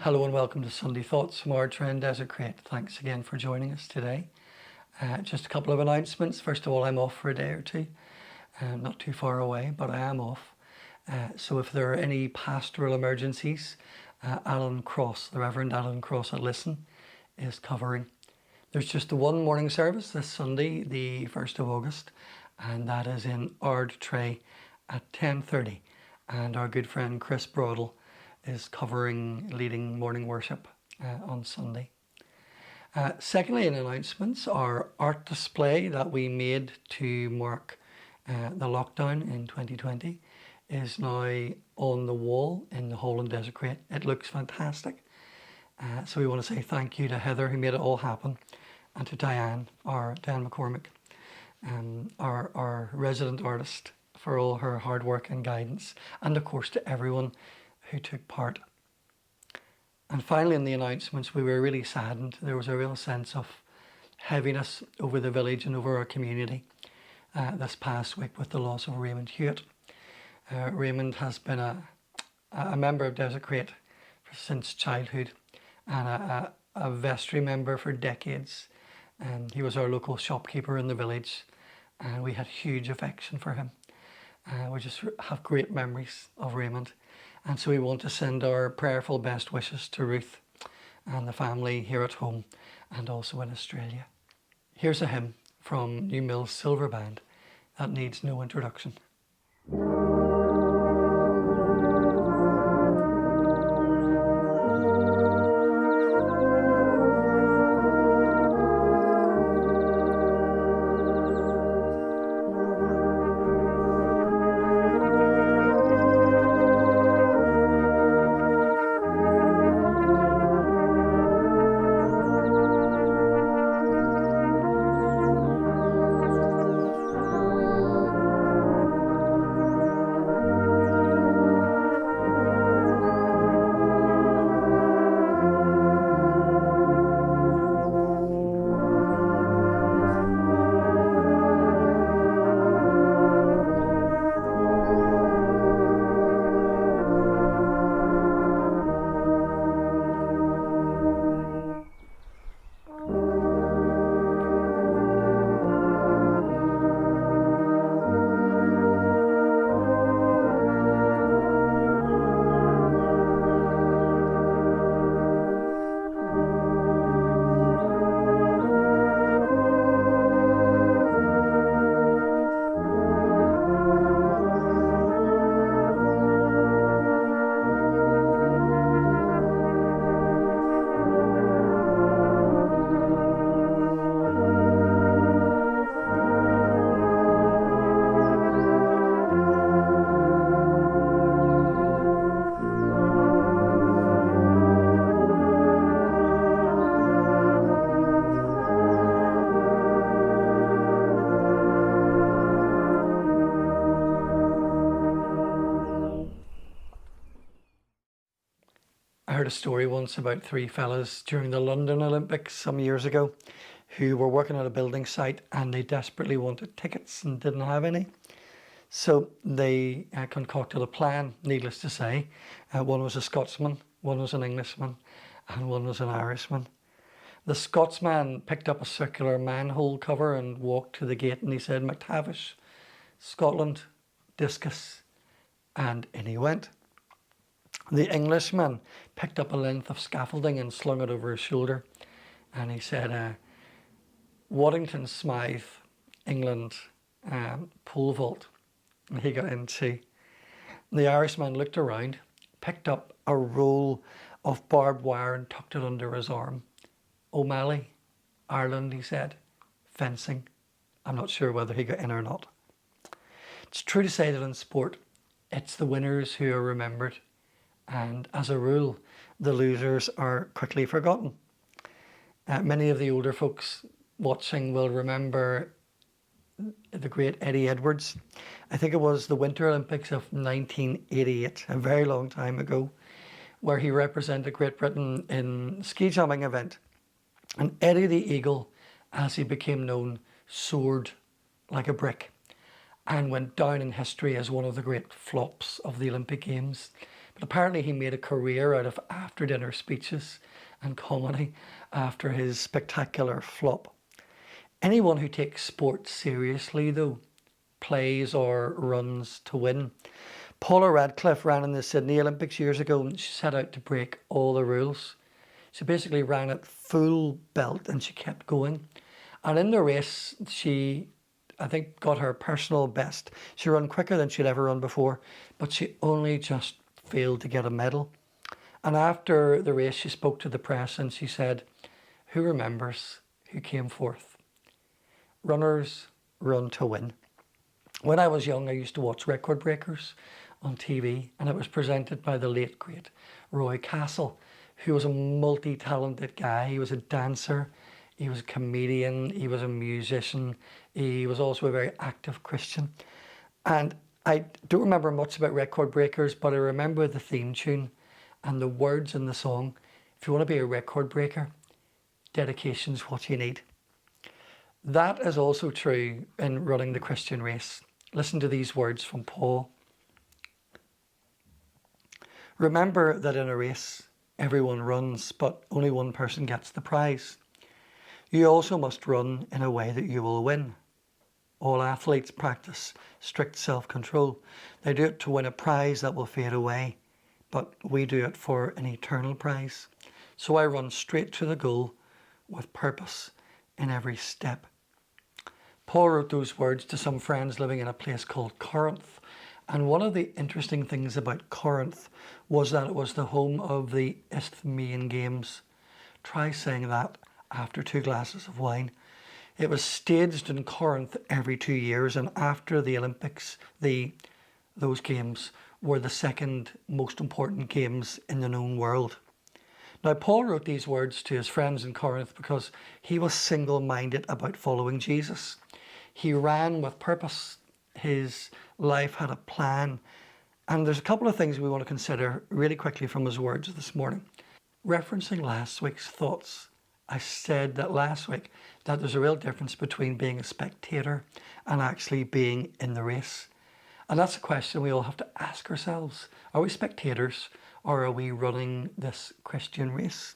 Hello and welcome to Sunday Thoughts from Ardtrea and Desertcreat. Thanks again for joining us today. Just a couple of announcements. First of all, I'm off for a day or two. Not too far away, but I am off. So if there are any pastoral emergencies, Alan Cross, the Reverend Alan Cross at Listen, is covering. There's just the one morning service this Sunday, the 1st of August, and that is in Ardtrea at 10:30. And our good friend Chris Broadle is covering leading morning worship on Sunday. Secondly, in announcements, our art display that we made to mark the lockdown in 2020 is now on the wall in the hall in Desertcreat. It looks fantastic. So we want to say thank you to Heather, who made it all happen, and to Diane McCormick, our resident artist, for all her hard work and guidance, and of course to everyone who took part. And finally, in the announcements, we were really saddened. There was a real sense of heaviness over the village and over our community this past week with the loss of Raymond Hewitt. Raymond has been a member of Desertcreat since childhood and a vestry member for decades. He was our local shopkeeper in the village, and we had huge affection for him. We just have great memories of Raymond. And so we want to send our prayerful best wishes to Ruth and the family here at home and also in Australia. Here's a hymn from New Mills Silver Band that needs no introduction. I heard a story once about three fellas during the London Olympics some years ago who were working at a building site and they desperately wanted tickets and didn't have any. So they concocted a plan, needless to say. One was a Scotsman, one was an Englishman, and one was an Irishman. The Scotsman picked up a circular manhole cover and walked to the gate and he said, "McTavish, Scotland, discus," and in he went. The Englishman picked up a length of scaffolding and slung it over his shoulder and he said, "Waddington Smythe, England, pole vault." And he got in too. The Irishman looked around, picked up a roll of barbed wire and tucked it under his arm. "O'Malley, Ireland," he said. "Fencing." I'm not sure whether he got in or not. It's true to say that in sport, it's the winners who are remembered. And as a rule, the losers are quickly forgotten. Many of the older folks watching will remember the great Eddie Edwards. I think it was the Winter Olympics of 1988, a very long time ago, where he represented Great Britain in a ski jumping event. And Eddie the Eagle, as he became known, soared like a brick and went down in history as one of the great flops of the Olympic Games But apparently he made a career out of after-dinner speeches and comedy after his spectacular flop. Anyone who takes sports seriously, though, plays or runs to win. Paula Radcliffe ran in the Sydney Olympics years ago and she set out to break all the rules. She basically ran at full belt and she kept going. And in the race, she, I think, got her personal best. She ran quicker than she'd ever run before, but she only just failed to get a medal. And after the race, she spoke to the press and she said, "Who remembers who came fourth? Runners run to win." When I was young, I used to watch Record Breakers on TV, and it was presented by the late, great Roy Castle, who was a multi-talented guy. He was a dancer, he was a comedian, he was a musician, he was also a very active Christian. And I don't remember much about Record Breakers, but I remember the theme tune and the words in the song. If you want to be a record breaker, dedication's what you need. That is also true in running the Christian race. Listen to these words from Paul. "Remember that in a race, everyone runs, but only one person gets the prize. You also must run in a way that you will win. All athletes practice strict self-control. They do it to win a prize that will fade away, but we do it for an eternal prize. So I run straight to the goal with purpose in every step." Paul wrote those words to some friends living in a place called Corinth. And one of the interesting things about Corinth was that it was the home of the Isthmian Games. Try saying that after 2 glasses of wine. It was staged in Corinth every 2 years, and after the Olympics, those games were the second most important games in the known world. Now, Paul wrote these words to his friends in Corinth because he was single-minded about following Jesus. He ran with purpose. His life had a plan. And there's a couple of things we want to consider really quickly from his words this morning. Referencing last week's thoughts, I said that last week that there's a real difference between being a spectator and actually being in the race. And that's a question we all have to ask ourselves. Are we spectators or are we running this Christian race?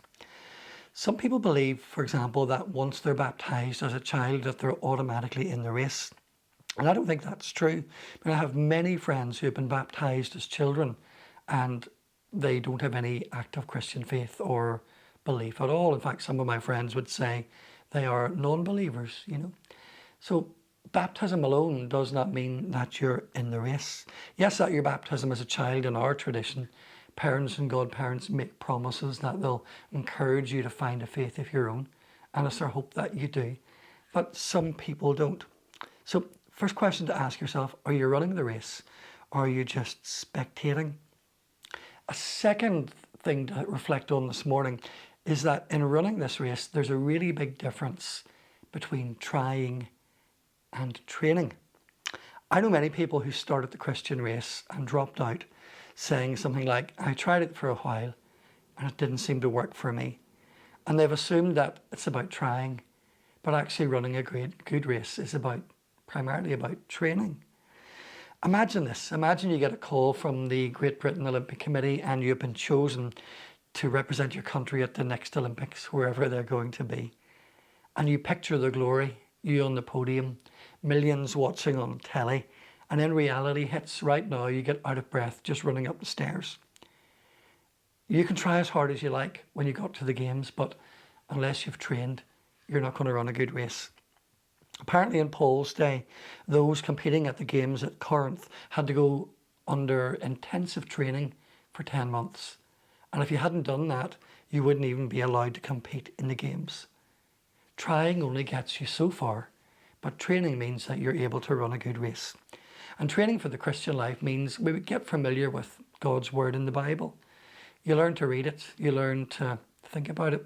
Some people believe, for example, that once they're baptized as a child that they're automatically in the race. And I don't think that's true. I have many friends who have been baptized as children and they don't have any active Christian faith or belief at all. In fact, some of my friends would say they are non-believers, So baptism alone does not mean that you're in the race. Yes, at your baptism as a child in our tradition, parents and godparents make promises that they'll encourage you to find a faith of your own. And it's our hope that you do. But some people don't. So first question to ask yourself, are you running the race or are you just spectating? A second thing to reflect on this morning is that in running this race, there's a really big difference between trying and training. I know many people who started the Christian race and dropped out, saying something like, "I tried it for a while and it didn't seem to work for me." And they've assumed that it's about trying, but actually running a good race is primarily about training. Imagine this. Imagine you get a call from the Great Britain Olympic Committee and you've been chosen to represent your country at the next Olympics, wherever they're going to be. And you picture the glory, you on the podium, millions watching on telly, and in reality hits right now, you get out of breath just running up the stairs. You can try as hard as you like when you got to the games, but unless you've trained, you're not going to run a good race. Apparently in Paul's day, those competing at the games at Corinth had to go under intensive training for 10 months. And if you hadn't done that, you wouldn't even be allowed to compete in the games. Trying only gets you so far, but training means that you're able to run a good race. And training for the Christian life means we would get familiar with God's word in the Bible. You learn to read it, you learn to think about it,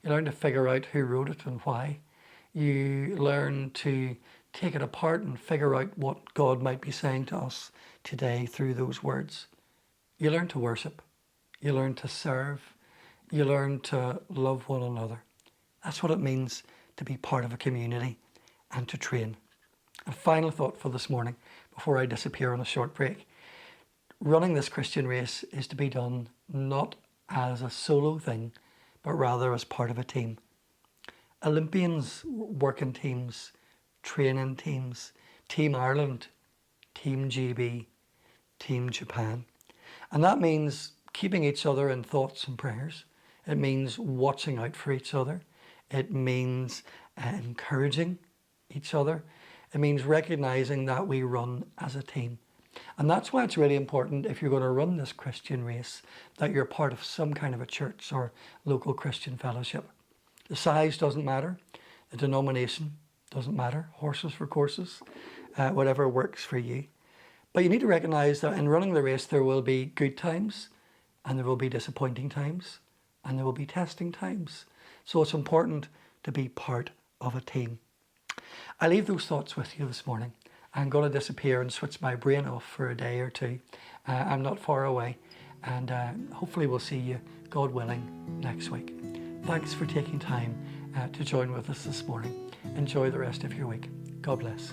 you learn to figure out who wrote it and why. You learn to take it apart and figure out what God might be saying to us today through those words. You learn to worship, you learn to serve, you learn to love one another. That's what it means to be part of a community and to train. A final thought for this morning before I disappear on a short break. Running this Christian race is to be done not as a solo thing, but rather as part of a team. Olympians work in teams, train in teams, Team Ireland, Team GB, Team Japan. And that means keeping each other in thoughts and prayers. It means watching out for each other. It means encouraging each other. It means recognizing that we run as a team. And that's why it's really important, if you're going to run this Christian race, that you're part of some kind of a church or local Christian fellowship. The size doesn't matter. The denomination doesn't matter. Horses for courses, whatever works for you. But you need to recognize that in running the race, there will be good times and there will be disappointing times and there will be testing times. So it's important to be part of a team. I leave those thoughts with you this morning. I'm going to disappear and switch my brain off for a day or two. I'm not far away, and hopefully we'll see you, God willing, next week. Thanks for taking time to join with us this morning. Enjoy the rest of your week. God bless.